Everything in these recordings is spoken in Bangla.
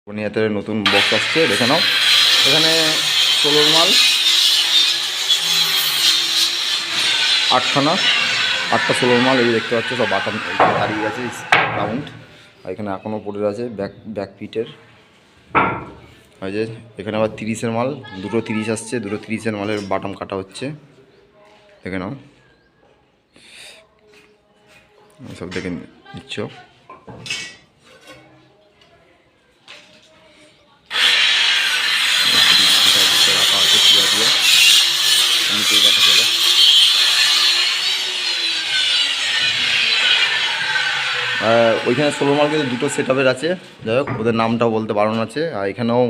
বুনিয়াদের নতুন বক্স আসছে, দেখে নাও। এখানে 16 মাল 8খানা, 8টা 16 মাল। এই দেখতে পাচ্ছ সব বাটাম দাঁড়িয়ে গেছে রাউন্ড। আর এখানে এখনও পড়ে আছে ব্যাক পিটের। আর যে এখানে আবার 30-এর মাল, দুটো 30 আসছে, দুটো 30-এর মালের বাটাম কাটা হচ্ছে, দেখে নাও। সব দেখে নিচ্ছ। রাখা আছে পিয়া দিয়ে নিচেই কথা চলে। ওইখানে 16 মাল কিন্তু দুটো সেট আপের আছে, যাই হোক ওদের নামটাও বলতে বারণ আছে। আর এখানেও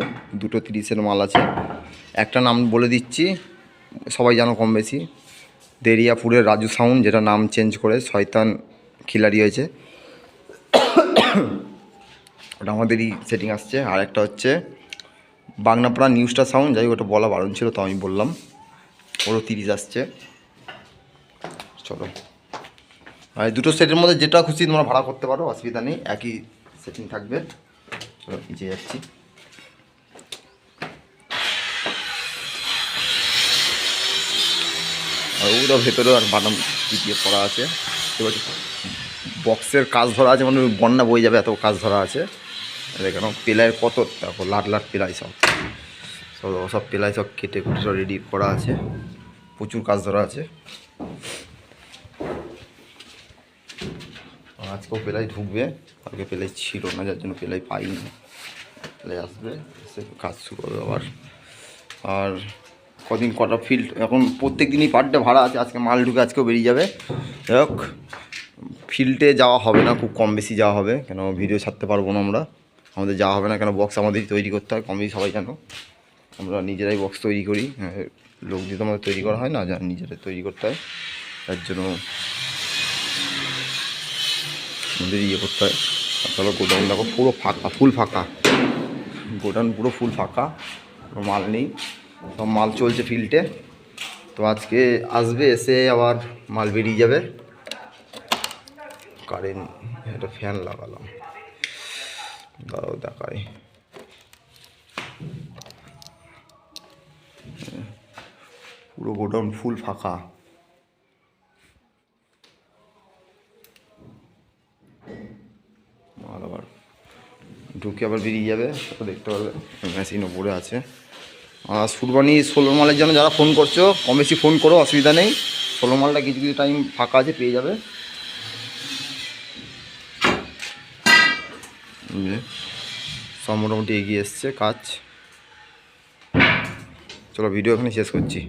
দুটো 30-এর মাল আছে। একটা নাম বলে দিচ্ছি, সবাই জানো কম বেশি, দেরিয়াপুরের রাজু সাউন্ড, যেটা নাম চেঞ্জ করে শয়তান খিলাড়ি হয়েছে, ওটা আমাদেরই সেটিং আসছে। আর একটা হচ্ছে বাগনাপাড়া নিউ স্টার সাউন্ড, যাই হোক ওটা বলা বারণ ছিল, তো আমি বললাম। ওরও 30 আসছে। চলো, আর দুটো সেটের মধ্যে যেটা খুশি তোমরা ভাড়া করতে পারো, অসুবিধা নেই, একই সেটিং থাকবে। চলো নিচে যাচ্ছি। আর ওগুলো ভেতরে আর বাদাম দিয়ে পড়া আছে। এবার বক্সের কাজ ধরা আছে, মানে বন্যা বয়ে যাবে এত কাজ ধরা আছে। দেখো পেলাইয়ের কত দেখো, লাট লাট পেলাই সব সব পেলাই সব কেটে কুটে সব রেডি করা আছে, প্রচুর কাজ ধরা আছে। আজকেও পেলাই ঢুকবে, কালকে পেলাই ছিল না, যার জন্য পেলাই পাইনি। পেলাই আসবে, এসে কাজ শুরু হবে আবার। আর কদিন কটা ফিল্ড এখন প্রত্যেক দিনই পার ডে ভাড়া আছে। আজকে মাল ঢুকে আজকেও বেরিয়ে যাবে। যাই হোক, ফিল্ডে যাওয়া হবে না, খুব কম বেশি যাওয়া হবে, কেন ভিডিও ছাড়তে পারবো না আমরা, আমাদের যাওয়া হবে না, কেন বক্স আমাদেরই তৈরি করতে হয়, কম বেশি সবাই জানো। আমরা নিজেরাই বক্স তৈরি করি, লোক দিয়ে তো আমাদের তৈরি করা হয় না, যা নিজেরাই তৈরি করতে হয়, তার জন্য আমাদের ইয়ে করতে হয়। তাহলে গোডাউন দেখো পুরো ফাঁকা, ফুল ফাঁকা, গোডাউন পুরো ফুল ফাঁকা, কোনো মাল নেই, সব মাল চলছে ফিল্ডে। তো আজকে আসবে, এসে আবার মাল বেরিয়ে যাবে। কারেন্ট, একটা ফ্যান লাগালাম, দাঁড়াও দেখায়। পুরো গোডাউন ফুল ফাঁকা। মাল আবার ঢুকে আবার বেরিয়ে যাবে, সেটা দেখতে পারবে। মেশিনও পড়ে আছে। আর সুরবানি 16 মালের জন্য যারা ফোন করছো, কম বেশি ফোন করো, অসুবিধা নেই। 16 মালটা কিছু কিছু টাইম ফাঁকা আছে, পেয়ে যাবে। সব মোটামুটি এগিয়ে এসছে কাজ। চলো ভিডিও এখানে শেষ করছি।